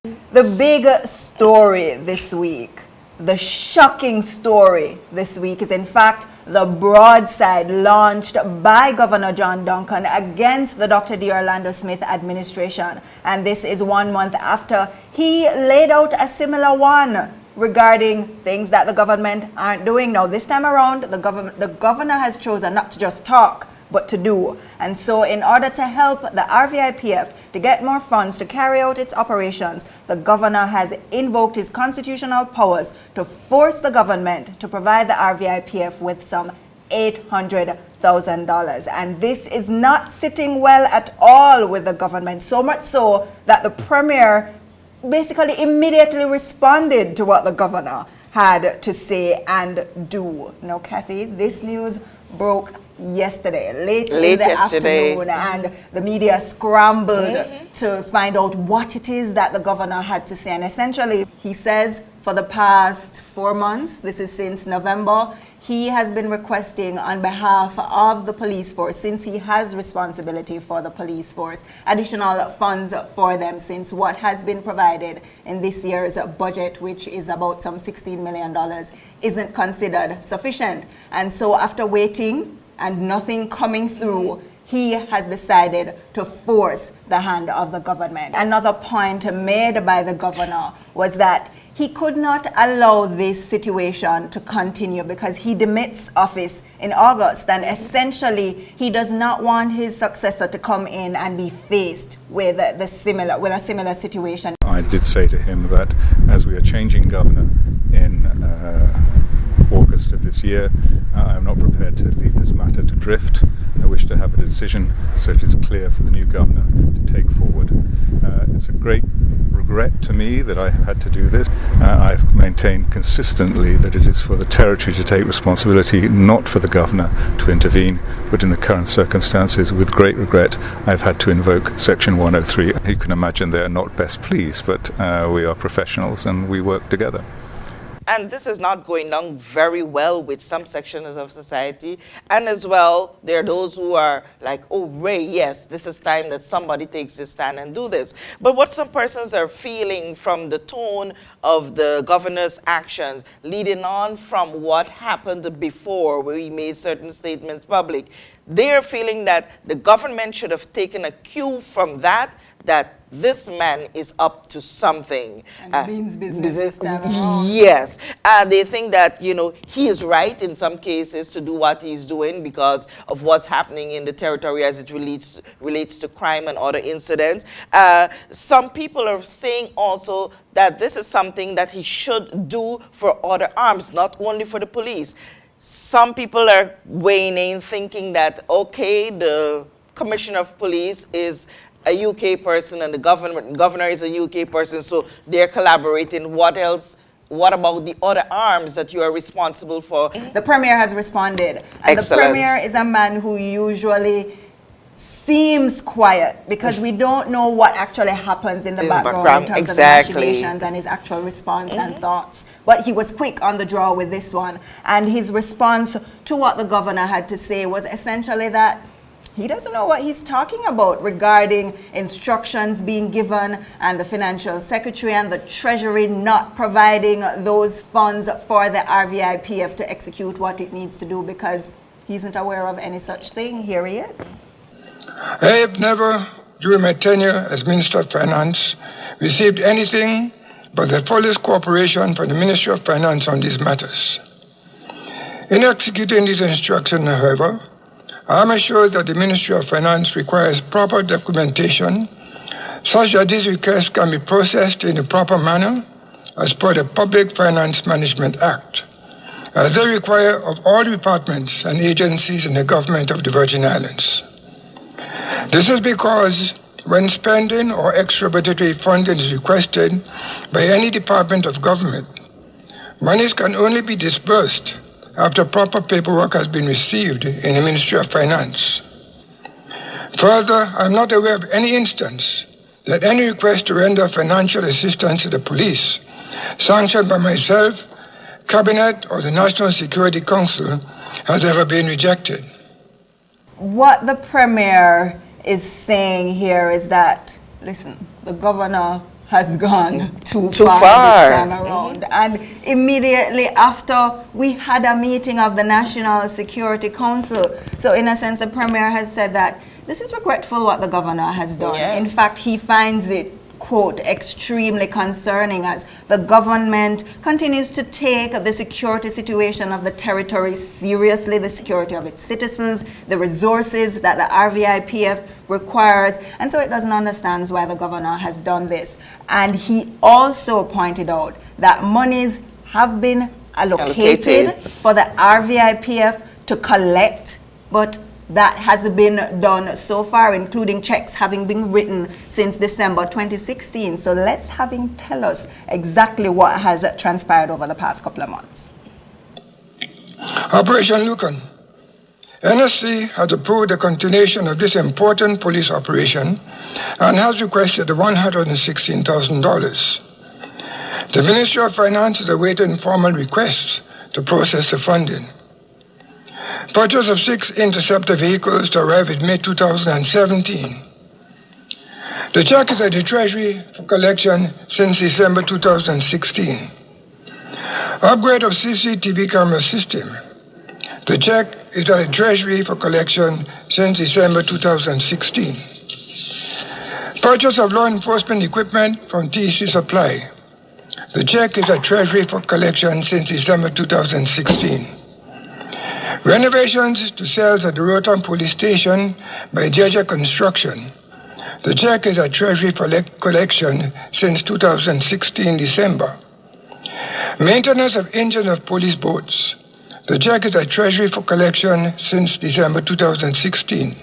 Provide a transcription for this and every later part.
The big story this week, the shocking story this week is in fact the broadside launched by Governor John Duncan against the Dr. D. Orlando Smith administration. And this is 1 month after he laid out a similar one regarding things that the government aren't doing. Now, this time around, the governor has chosen not to just talk, but to do. And so in order to help the RVIPF to get more funds to carry out its operations, the governor has invoked his constitutional powers to force the government to provide the RVIPF with some $800,000. And this is not sitting well at all with the government, so much so that the premier basically immediately responded to what the governor had to say and do. Now, Kathy, this news broke yesterday, late in the afternoon, and the media scrambled to find out what it is that the governor had to say. And essentially, he says for the past 4 months, this is since November, he has been requesting on behalf of the police force, since he has responsibility for the police force, additional funds for them, since what has been provided in this year's budget, which is about some $16 million, isn't considered sufficient. And so after waiting and nothing coming through, he has decided to force the hand of the government. Another point made by the governor was that he could not allow this situation to continue because he demits office in August, and essentially he does not want his successor to come in and be faced with a similar situation. I did say to him that as we are changing governor in August of this year, I am not prepared to leave this matter to drift. I wish to have a decision so it is clear for the new governor to take forward. It's a great regret to me that I have had to do this. I've maintained consistently that it is for the territory to take responsibility, not for the governor to intervene, but in the current circumstances, with great regret, I've had to invoke Section 103. You can imagine they are not best pleased, but we are professionals and we work together. And this is not going down very well with some sections of society. And as well, there are those who are like, oh, Ray, yes, this is time that somebody takes a stand and do this. But what some persons are feeling from the tone of the governor's actions, leading on from what happened before, where he made certain statements public, they're feeling that the government should have taken a cue from that this man is up to something. And means business this time around. Yes. They think that, he is right in some cases to do what he's doing because of what's happening in the territory as it relates to crime and other incidents. Some people are saying also that this is something that he should do for other arms, not only for the police. Some people are weighing in, thinking that, okay, the commissioner of police is a UK person and the governor is a UK person, so they're collaborating. What else? What about the other arms that you are responsible for? The premier has responded. And Excellent. The premier is a man who usually seems quiet because we don't know what actually happens in the background in terms of the machinations and his actual response and thoughts. But he was quick on the draw with this one. And his response to what the governor had to say was essentially that he doesn't know what he's talking about regarding instructions being given and the financial secretary and the treasury not providing those funds for the RVIPF to execute what it needs to do because he isn't aware of any such thing. Here he is. I have never, during my tenure as Minister of Finance, received anything but the fullest cooperation from the Ministry of Finance on these matters. In executing these instructions, however, I am assured that the Ministry of Finance requires proper documentation such that these requests can be processed in a proper manner as per the Public Finance Management Act, as they require of all departments and agencies in the government of the Virgin Islands. This is because when spending or extra budgetary funding is requested by any department of government, monies can only be disbursed after proper paperwork has been received in the Ministry of Finance. Further, I am not aware of any instance that any request to render financial assistance to the police, sanctioned by myself, Cabinet, or the National Security Council, has ever been rejected. What the premier is saying here is that, listen, the governor has gone too Too far far. this time around. And immediately after, we had a meeting of the National Security Council. So in a sense, the Premier has said that this is regretful what the governor has done. Yes. In fact, he finds it, quote, extremely concerning as the government continues to take the security situation of the territory seriously, the security of its citizens, the resources that the RVIPF requires, and so it doesn't understand why the governor has done this. And he also pointed out that monies have been allocated for the RVIPF to collect, but that has been done so far, including checks having been written since December 2016. So let's have him tell us exactly what has transpired over the past couple of months. Operation Lucan. NSC has approved the continuation of this important police operation and has requested the $116,000. The Ministry of Finance is awaiting formal requests to process the funding. Purchase of 6 interceptor vehicles to arrive in May 2017. The check is at the Treasury for collection since December 2016. Upgrade of CCTV camera system. The check is at the Treasury for collection since December 2016. Purchase of law enforcement equipment from TEC Supply. The check is at Treasury for collection since December 2016. Renovations to cells at the Rotan Police Station by Jeja Construction. The check is at Treasury for collection since 2016 December. Maintenance of engine of police boats. The check is at Treasury for collection since December 2016.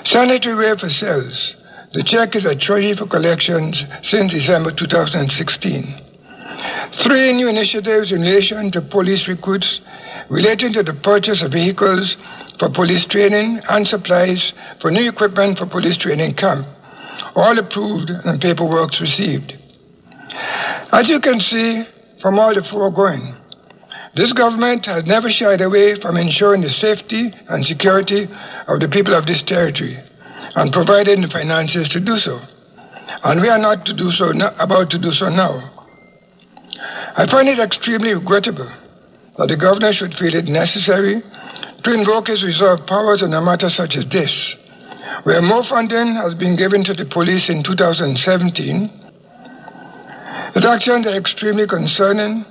Sanitary ware for cells. The check is at Treasury for collections since December 2016. 3 new initiatives in relation to police recruits relating to the purchase of vehicles for police training and supplies for new equipment for police training camp, all approved and paperwork received. As you can see from all the foregoing, this government has never shied away from ensuring the safety and security of the people of this territory and providing the finances to do so. And we are not to do so about to do so now. I find it extremely regrettable that the governor should feel it necessary to invoke his reserve powers in a matter such as this, where more funding has been given to the police in 2017. His actions are extremely concerning,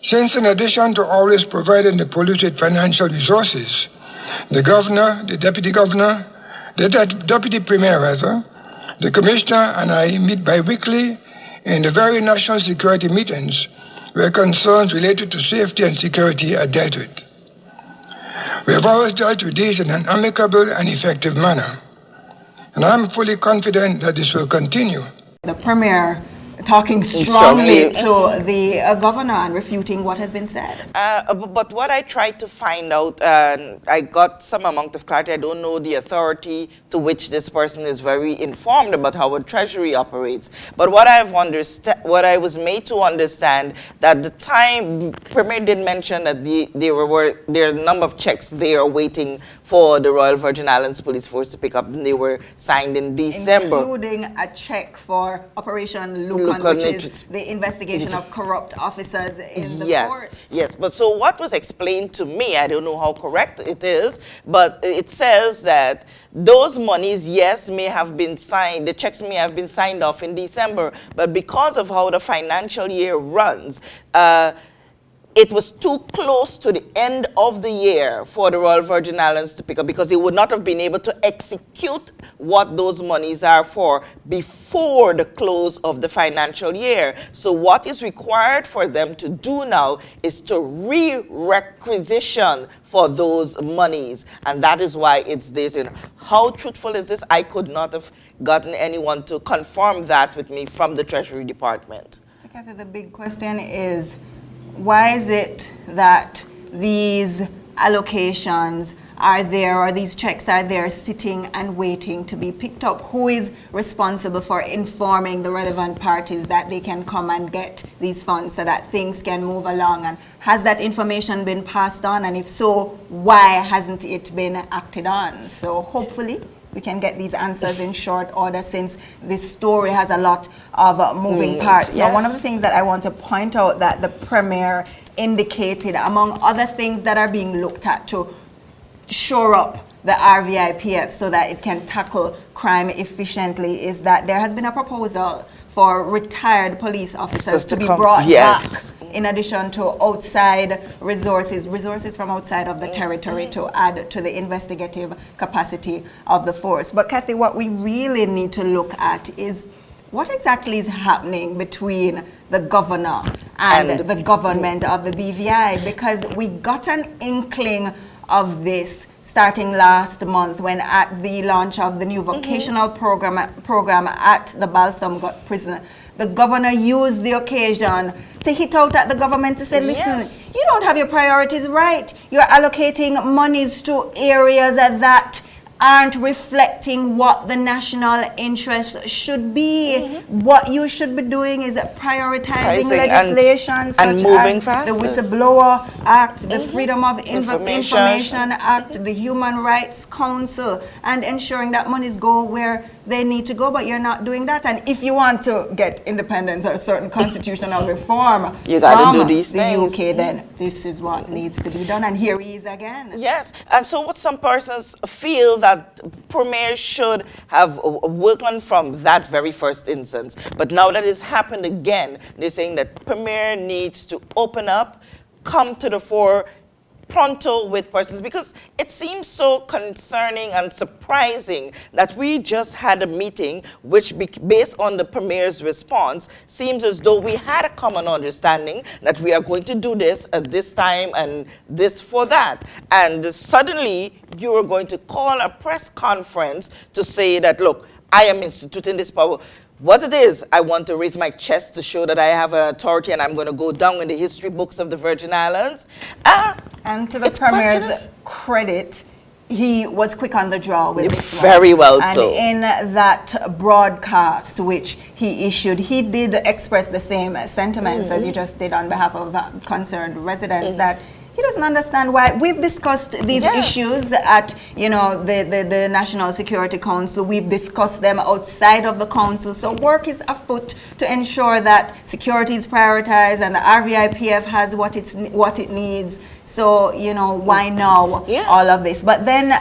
since in addition to always providing the police with financial resources, the governor, the deputy governor, the deputy premier rather, the commissioner and I meet bi-weekly in the very national security meetings where concerns related to safety and security are dealt with. We have always dealt with these in an amicable and effective manner, and I'm fully confident that this will continue. The Premier talking strongly to the governor and refuting what has been said. But what I tried to find out, and I got some amount of clarity, I don't know the authority to which this person is very informed about how a treasury operates. But what I was made to understand, that the time, Premier did mention that there are a number of checks there waiting for the Royal Virgin Islands Police Force to pick up, and they were signed in December. Including a check for Operation Lucan, which is the investigation of corrupt officers in the force. Yes, but so what was explained to me, I don't know how correct it is, but it says that those monies, yes, may have been signed, the checks may have been signed off in December, but because of how the financial year runs, it was too close to the end of the year for the Royal Virgin Islands to pick up, because they would not have been able to execute what those monies are for before the close of the financial year. So what is required for them to do now is to re-requisition for those monies, and that is why it's dated. How truthful is this? I could not have gotten anyone to confirm that with me from the Treasury Department. Kathy, the big question is, why is it that these allocations are there, or these checks are there sitting and waiting to be picked up? Who is responsible for informing the relevant parties that they can come and get these funds so that things can move along? And has that information been passed on? And if so, why hasn't it been acted on? So hopefully we can get these answers in short order, since this story has a lot of moving parts. Now, one of the things that I want to point out that the Premier indicated, among other things that are being looked at to shore up the RVIPF so that it can tackle crime efficiently, is that there has been a proposal for retired police officers to be brought back, in addition to outside resources from outside of the territory, to add to the investigative capacity of the force. But Kathy, what we really need to look at is what exactly is happening between the governor and the government of the BVI, because we got an inkling of this starting last month, when at the launch of the new vocational program at the Balsam Gut prison, the governor used the occasion to hit out at the government to say, listen, you don't have your priorities right. You're allocating monies to areas that aren't reflecting what the national interest should be. What you should be doing is prioritizing legislation such as the Whistleblower Act, the Freedom of Information Act, the Human Rights Council, and ensuring that monies go where they need to go. But you're not doing that. And if you want to get independence or certain constitutional reform you got to do these the things. UK, then this is what needs to be done. And here he is again. Yes, and so what some persons feel that Premier should have worked on from that very first instance. But now that it's happened again, they're saying that Premier needs to open up, come to the fore pronto with persons, because it seems so concerning and surprising that we just had a meeting which, based on the Premier's response, seems as though we had a common understanding that we are going to do this at this time and this for that. And suddenly you are going to call a press conference to say that, look, I am instituting this power. What it is, I want to raise my chest to show that I have authority, and I'm going to go down in the history books of the Virgin Islands. And to the Premier's credit, he was quick on the draw with this one. Very well and so. In that broadcast which he issued, he did express the same sentiments as you just did on behalf of concerned residents, that he doesn't understand why. We've discussed these issues at, the National Security Council. We've discussed them outside of the council. So work is afoot to ensure that security is prioritized and the RVIPF has what it needs. So, why now all of this? But then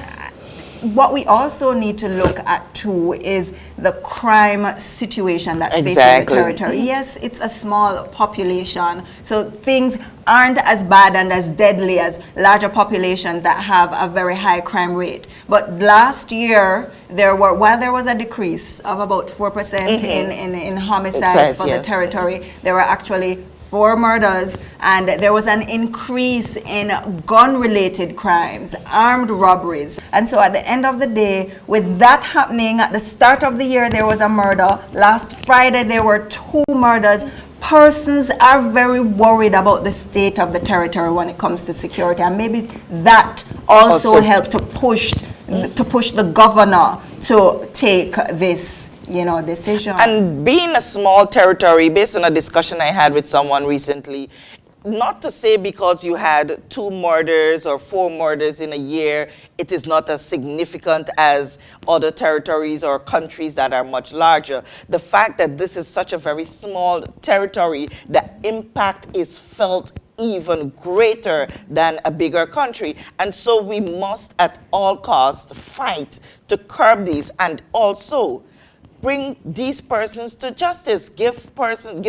what we also need to look at too is the crime situation that's facing the territory. Yes, it's a small population, so things aren't as bad and as deadly as larger populations that have a very high crime rate. But last year, while there was a decrease of about 4% in homicides for the territory, there were actually 4 murders, and there was an increase in gun-related crimes, armed robberies. And so at the end of the day, with that happening, at the start of the year there was a murder. Last Friday there were 2 murders. Persons are very worried about the state of the territory when it comes to security, and maybe that also helped to push the governor to take this decision. And being a small territory, based on a discussion I had with someone recently, not to say because you had 2 murders or 4 murders in a year, it is not as significant as other territories or countries that are much larger. The fact that this is such a very small territory, the impact is felt even greater than a bigger country. And so we must at all costs fight to curb these, and also bring these persons to justice, give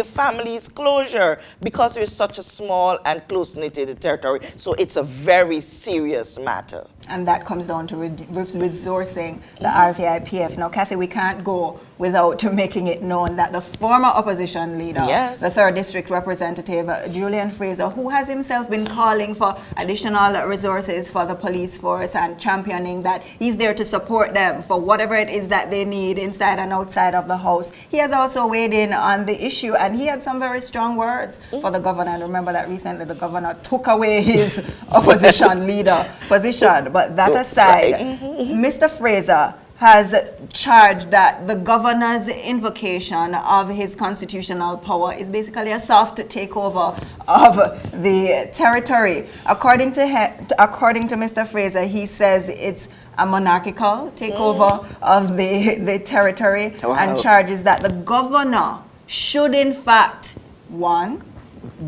families closure, because we're such a small and close-knitted territory. So it's a very serious matter. And that comes down to resourcing the RVIPF. Now, Kathy, we can't go without making it known that the former opposition leader, the 3rd District Representative, Julian Fraser, who has himself been calling for additional resources for the police force and championing that he's there to support them for whatever it is that they need inside and outside of the house, he has also weighed in on the issue, and he had some very strong words for the governor. And remember that recently the governor took away his opposition leader position. But that aside, Mr. Fraser has charged that the governor's invocation of his constitutional power is basically a soft takeover of the territory. According to Mr. Fraser, he says it's a monarchical takeover of the territory, and charges that the governor should in fact, one,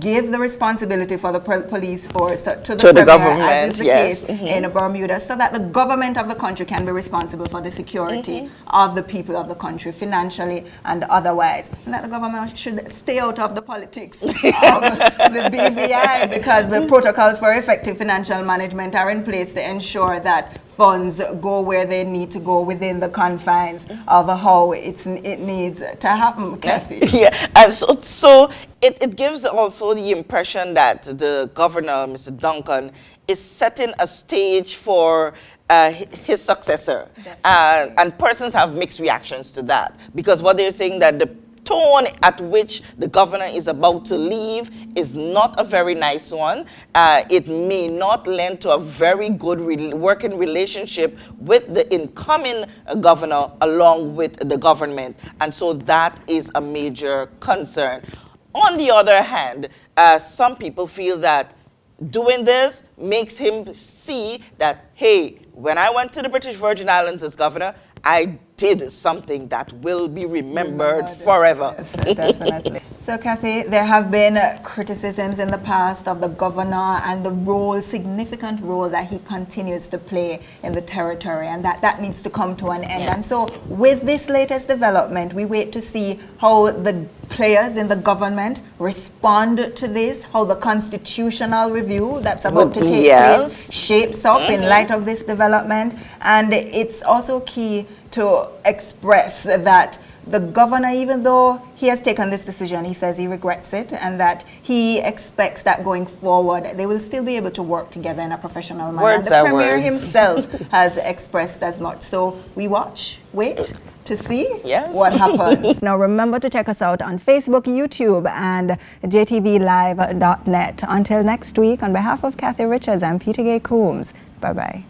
give the responsibility for the police force to the premier, government, as is the yes. case in Bermuda, so that the government of the country can be responsible for the security of the people of the country, financially and otherwise. And that the government should stay out of the politics of the BVI, because the protocols for effective financial management are in place to ensure that funds go where they need to go within the confines of how it needs to happen, Kathy. Yeah, and so it gives also the impression that the governor, Mr. Duncan, is setting a stage for his successor. And persons have mixed reactions to that, because what they're saying that the tone at which the governor is about to leave is not a very nice one. It may not lend to a very good working relationship with the incoming governor along with the government. And so that is a major concern. On the other hand, some people feel that doing this makes him see that, hey, when I went to the British Virgin Islands as governor, I did something that will be remembered forever. Definitely. So, Kathy, there have been criticisms in the past of the governor and the significant role that he continues to play in the territory, and that needs to come to an end. Yes. And so, with this latest development, we wait to see how the players in the government respond to this, how the constitutional review that's about to take place shapes up in light of this development. And it's also key to express that the governor, even though he has taken this decision, he says he regrets it, and that he expects that going forward they will still be able to work together in a professional manner. Words the are Premier words. himself has expressed as much. So we wait to see what Yes. happens. Now remember to check us out on Facebook, YouTube, and jtvlive.net. Until next week, on behalf of Kathy Richards, I'm Peter Gay Coombs. Bye-bye.